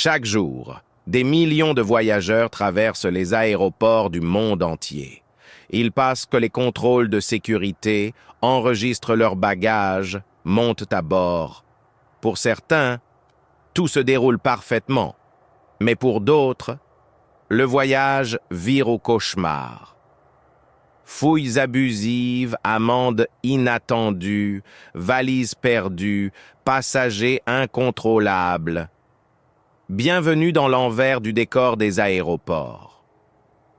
Chaque jour, des millions de voyageurs traversent les aéroports du monde entier. Ils passent les contrôles de sécurité, enregistrent leurs bagages, montent à bord. Pour certains, tout se déroule parfaitement, mais pour d'autres, le voyage vire au cauchemar. Fouilles abusives, amendes inattendues, valises perdues, passagers incontrôlables. Bienvenue dans l'envers du décor des aéroports.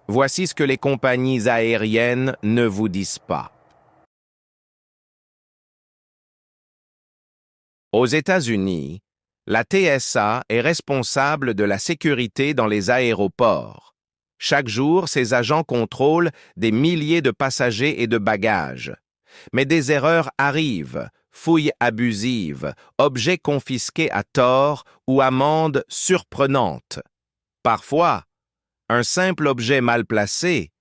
Voici ce que les compagnies aériennes ne vous disent pas. Aux États-Unis, la TSA est responsable de la sécurité dans les aéroports. Chaque jour, ses agents contrôlent des milliers de passagers et de bagages. Mais des erreurs arrivent, fouilles abusives, objets confisqués à tort ou amendes surprenantes. Parfois, un simple objet mal placé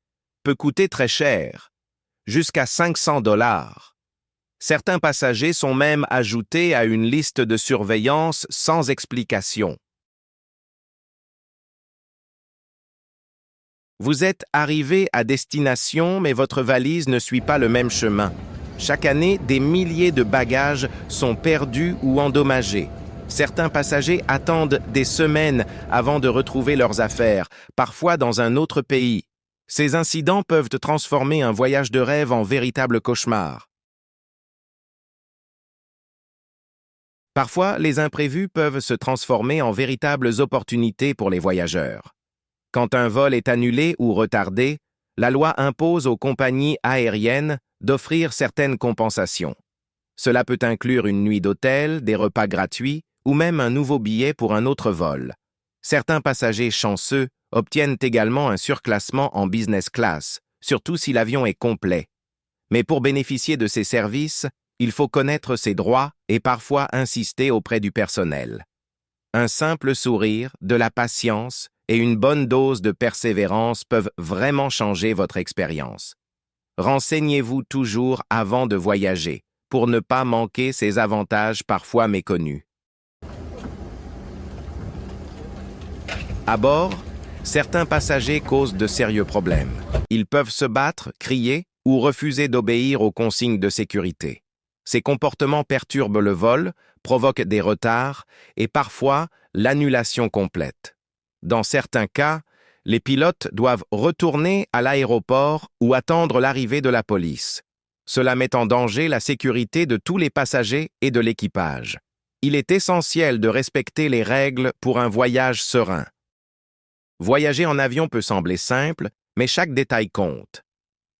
peut coûter très cher, jusqu'à 500 $. Certains passagers sont même ajoutés à une liste de surveillance sans explication. Vous êtes arrivé à destination, mais votre valise ne suit pas le même chemin. Chaque année, des milliers de bagages sont perdus ou endommagés. Certains passagers attendent des semaines avant de retrouver leurs affaires, parfois dans un autre pays. Ces incidents peuvent transformer un voyage de rêve en véritable cauchemar. Parfois, les imprévus peuvent se transformer en véritables opportunités pour les voyageurs. Quand un vol est annulé ou retardé, la loi impose aux compagnies aériennes d'offrir certaines compensations. Cela peut inclure une nuit d'hôtel, des repas gratuits ou même un nouveau billet pour un autre vol. Certains passagers chanceux obtiennent également un surclassement en business class, surtout si l'avion est complet. Mais pour bénéficier de ces services, il faut connaître ses droits et parfois insister auprès du personnel. Un simple sourire, de la patience et une bonne dose de persévérance peuvent vraiment changer votre expérience. Renseignez-vous toujours avant de voyager pour ne pas manquer ces avantages parfois méconnus. À bord, certains passagers causent de sérieux problèmes. Ils peuvent se battre, crier ou refuser d'obéir aux consignes de sécurité. Ces comportements perturbent le vol, provoquent des retards et parfois l'annulation complète. Dans certains cas, les pilotes doivent retourner à l'aéroport ou attendre l'arrivée de la police. Cela met en danger la sécurité de tous les passagers et de l'équipage. Il est essentiel de respecter les règles pour un voyage serein. Voyager en avion peut sembler simple, mais chaque détail compte.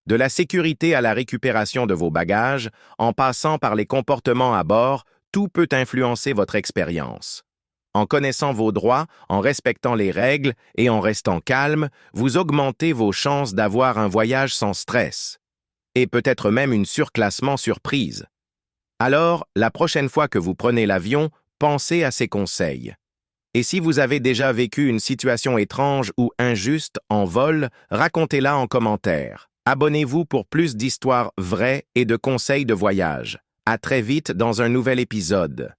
De la sécurité à la récupération de vos bagages, en passant par les comportements à bord, tout peut influencer votre expérience. En connaissant vos droits, en respectant les règles et en restant calme, vous augmentez vos chances d'avoir un voyage sans stress. Et peut-être même une surclassement surprise. Alors, la prochaine fois que vous prenez l'avion, pensez à ces conseils. Et si vous avez déjà vécu une situation étrange ou injuste en vol, racontez-la en commentaire. Abonnez-vous pour plus d'histoires vraies et de conseils de voyage. À très vite dans un nouvel épisode.